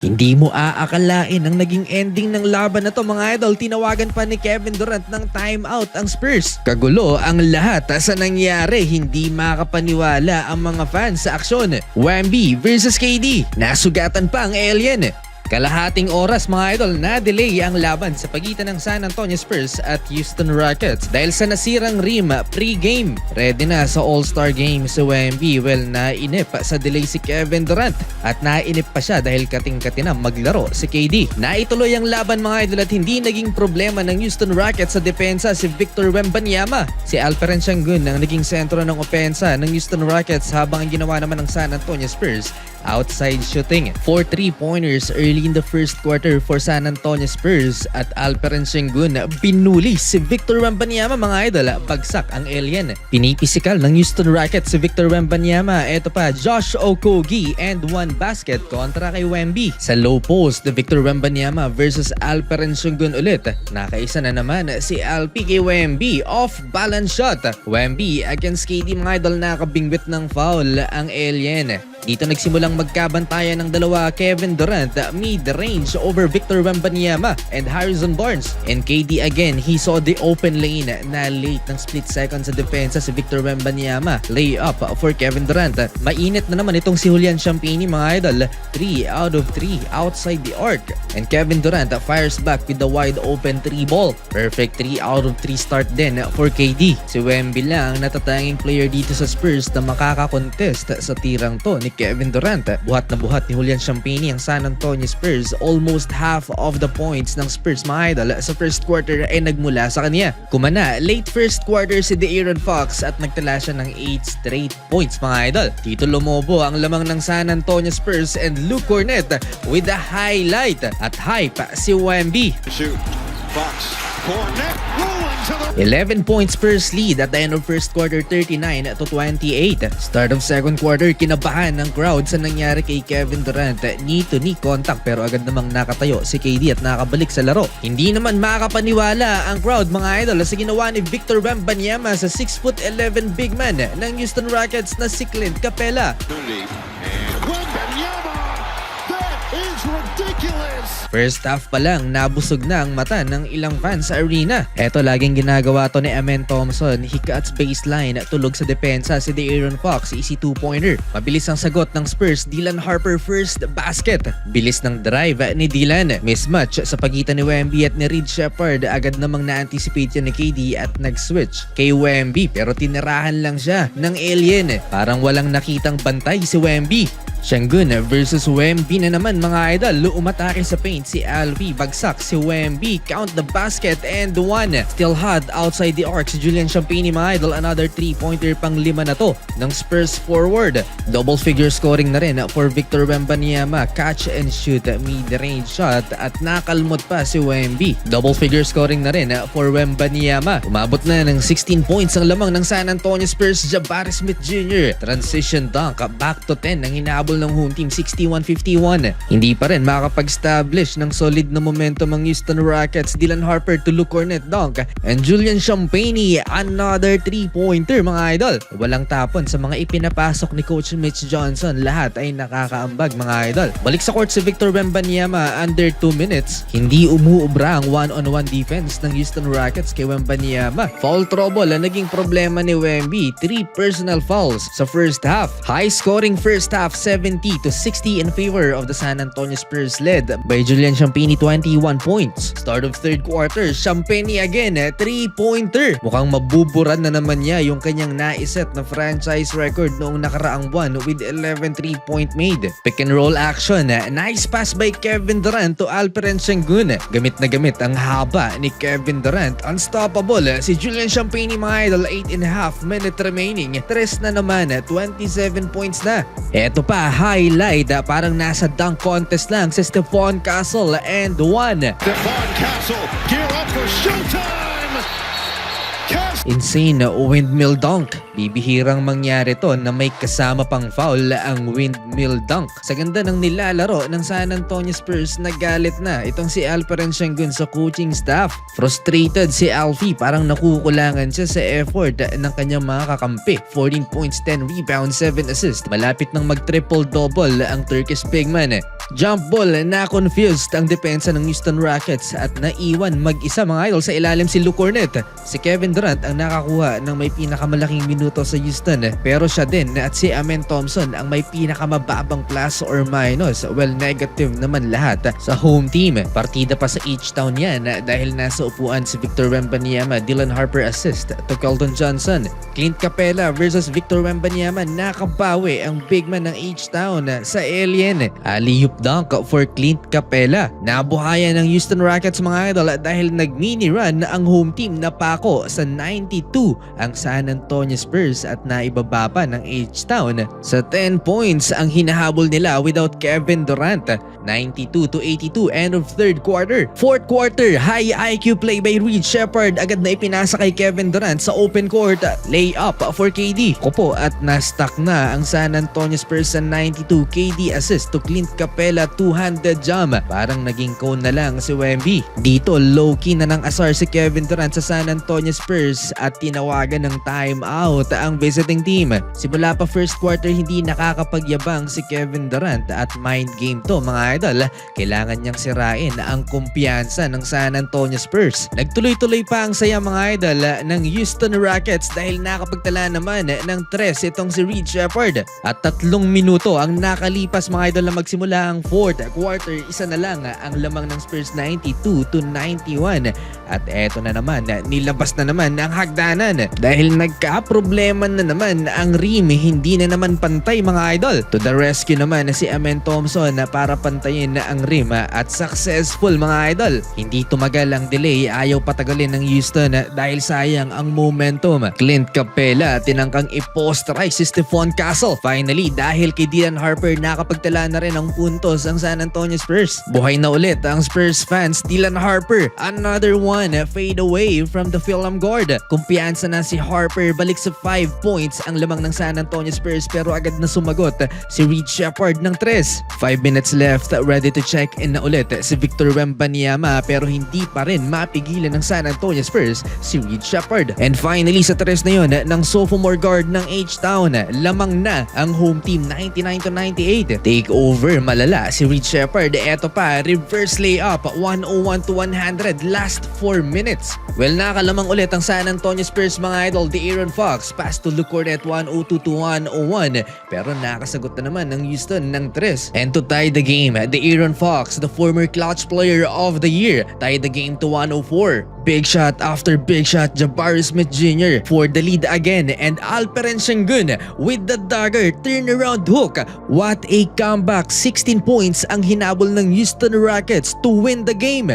Hindi mo aakalain ang naging ending ng laban na to mga idol. Tinawagan pa ni Kevin Durant ng timeout ang Spurs. Kagulo ang lahat sa nangyari. Hindi makapaniwala ang mga fans sa aksyon. Wemby versus KD. Nasugatan pa ang alien. Kalahating oras mga idol na delay ang laban sa pagitan ng San Antonio Spurs at Houston Rockets dahil sa nasirang rim pre-game. Ready na sa All-Star Game si Wemby. Well, nainip sa delay si Kevin Durant at nainip pa siya dahil kating-kati na maglaro si KD. Naituloy ang laban mga idol at hindi naging problema ng Houston Rockets sa depensa si Victor Wembanyama. Si Alperen Sengun ang naging sentro ng opensa ng Houston Rockets habang ang ginawa naman ng San Antonio Spurs outside shooting. 4 3-pointers early in the first quarter for San Antonio Spurs at Alperen Sengun binuli si Victor Wembanyama mga idol. Bagsak ang alien. Pinipisikal ng Houston Rockets si Victor Wembanyama. Eto pa, Josh Okogie and one basket kontra kay Wemby. Sa low post, Victor Wembanyama versus Alperen Sengun ulit. Nakaisa na naman si Alpi kay Wemby. Off-balance shot. Wemby against KD mga idol, nakabingwit ng foul ang alien. Dito nagsimulang magkabantayan ng dalawa. Kevin Durant mid-range over Victor Wembanyama and Harrison Barnes. And KD again, he saw the open lane na late ng split second sa depensa si Victor Wembanyama. Layup for Kevin Durant. Mainit na naman itong si Julian Champagnie mga idol. 3 out of 3 outside the arc. And Kevin Durant fires back with the wide open 3 ball. Perfect 3 out of 3 start din for KD. Si Wemby lang natatanging player dito sa Spurs na makakakontest sa tirang to ni Kevin Durant. Buhat na buhat ni Julian Champagnie ang San Antonio Spurs. Almost half of the points ng Spurs mga idol sa first quarter ay nagmula sa kanya. Kumana, late first quarter si De'Aaron Fox at nagtala siya ng 8 straight points mga idol. Dito lumobo ang lamang ng San Antonio Spurs and Luke Cornet with the highlight at hype si Wemby. Shoot. Fox. Cornet rolling to the 11 points Spurs lead at the end of first quarter, 39-28. Start of second quarter, kinabahan ng crowd sa nangyari kay Kevin Durant. Knee-to-knee contact pero agad namang nakatayo si KD at nakabalik sa laro. Hindi naman makapaniwala ang crowd mga idol sa ginawa ni Victor Wembanyama sa 6'11" big man ng Houston Rockets na si Clint Capela. opportunity. And Wembanyama! That is ridiculous! First half pa lang, nabusog na ang mata ng ilang fans sa arena. Eto, laging ginagawa to ni Amen Thompson. He cuts baseline, tulog sa depensa si De'Aaron Fox, easy 2-pointer. Mabilis ang sagot ng Spurs, Dylan Harper first basket. Bilis ng drive ni Dylan. Mismatch sa pagitan ni Wemby at ni Reed Shepherd. Agad namang na-anticipate yan ni KD at nag-switch kay Wemby pero tinirahan lang siya ng alien. Parang walang nakitang bantay si Wemby. Sengun versus Wemby na naman mga idol. Umatake sa paint si Alpi. Bagsak si Wemby. Count the basket and one. Still hot outside the arc si Julian Champagnie mga idol. Another 3-pointer pang 5 na to ng Spurs forward. Double figure scoring na rin for Victor Wembanyama. Catch and shoot mid-range shot at nakalmot pa si Wemby. Double figure scoring na rin for Wembanyama. Umabot na ng 16 points ang lamang ng San Antonio Spurs. Jabari Smith Jr. Transition dunk back to 10 ang hinabol ng home team, 61-51. Hindi pa rin makapag-establish ng solid na momentum ang Houston Rockets. Dylan Harper to Luke Cornet dunk and Julian Champagnie another 3-pointer mga idol. Walang tapon sa mga ipinapasok ni Coach Mitch Johnson. Lahat ay nakakaambag mga idol. Balik sa court si Victor Wembanyama under 2 minutes. Hindi umuubra ang one-on-one defense ng Houston Rockets kay Wembanyama. Foul trouble ang naging problema ni Wemby. 3 personal fouls sa first half. High scoring first half, 70-60 in favor of the San Antonio Spurs, led by Julian Champagnie, 21 points. Start of third quarter, Champagnie again, 3-pointer. Mukhang mabuburan na naman niya yung kanyang naiset na franchise record noong nakaraang buwan with 11 3-point made. Pick and roll action, nice pass by Kevin Durant to Alperen Sengun. Gamit na gamit ang haba ni Kevin Durant. Unstoppable si Julian Champagnie mga idol, 8.5 minutes remaining. Tres na naman, 27 points na. Eto pa, highlight, parang nasa dunk contest lang si Stephon Castle and one. Stephon Castle, gear up for showtime! Castle! Insane na windmill dunk. Bibihirang mangyari to na may kasama pang foul ang windmill dunk. Sa ganda ng nilalaro ng San Antonio Spurs, nagalit na itong si Alperen Sengun sa coaching staff. Frustrated si Alfie, parang nakukulangan siya sa effort ng kanyang mga kakampi. 14 points, 10 rebounds, 7 assists. Malapit nang mag-triple-double ang Turkish big man. Jump ball na confused ang depensa ng Houston Rockets at naiwan mag-isa mga idol sa ilalim si Luke Cornet. Si Kevin Durant ang nakakuha ng may pinakamalaking minuto sa Houston, pero siya din at si Amen Thompson ang may pinakamababang plus or minus. Well, negative naman lahat sa home team. Partida pa sa H-Town yan dahil nasa upuan si Victor Wembanyama, Dylan Harper assist to Keldon Johnson. Clint Capella versus Victor Wembanyama, nakabawi ang big man ng H-Town sa Alien. Alley-oop dunk for Clint Capella. Nabuhayan ng Houston Rockets mga idol dahil nag-mini run ang home team na pako sa 92 ang San Antonio Spurs at naibaba pa ng H-Town sa 10 points ang hinahabol nila without Kevin Durant. 92-82 end of third quarter. Fourth quarter, high IQ play by Reed Shepherd, agad na ipinasa kay Kevin Durant sa open court. Layup for KD. Kupo at na-stuck na ang San Antonio Spurs sa 92. KD assist to Clint Capella, two-handed jam. Parang naging cone na lang si Wemby. Dito low-key na ng asar si Kevin Durant sa San Antonio Spurs at tinawagan ng timeout ang visiting team. Simula pa first quarter, hindi nakakapagyabang si Kevin Durant at mind game to mga idol. Kailangan niyang sirain ang kumpiyansa ng San Antonio Spurs. Nagtuloy-tuloy pa ang saya mga idol ng Houston Rockets dahil nakapagtala naman ng 3 itong si Reed Shepherd. At 3 minuto ang nakalipas mga idol na magsimula ang fourth quarter. Isa na lang ang lamang ng Spurs, 92-91. At eto na naman, nilabas na naman ang hagdanan dahil nagka-problema na naman ang rim. Hindi na naman pantay mga idol. To the rescue naman si Amen Thompson para pantayin ang rim at successful mga idol. Hindi tumagal ang delay, ayaw patagalin ng Houston dahil sayang ang momentum. Clint Capella tinangkang i-post-rise si Stephon Castle. Finally, dahil kay Dylan Harper, nakapagtala na rin ang puntos ang San Antonio Spurs. Buhay na ulit ang Spurs fans. Dylan Harper, another one fade away from the film guard. Kumpiyansa na si Harper, balik sa 5 points ang lamang ng San Antonio Spurs pero agad na sumagot si Reed Shepherd ng 3. 5 minutes left, ready to check in na ulit si Victor Wembanyama pero hindi pa rin mapigilan ng San Antonio Spurs si Reed Shepherd. And finally sa 3 na yun ng sophomore guard ng H-Town, lamang na ang home team 99-98. Take over malala si Reed Shepherd. Eto pa, reverse layup 101-100 last 4 minutes. Well, nakalamang ulit ang San Antonio Spurs mga idol. De'Aaron Fox pass to Luke Cornet 102-101 pero nakasagot na naman ng Houston ng 3. And to tie the game, De'Aaron Fox, the former clutch player of the year, tied the game to 104. Big shot after big shot, Jabari Smith Jr. for the lead again and Alperen Sengun with the dagger turnaround hook. What a comeback! 16 points ang hinabol ng Houston Rockets to win the game.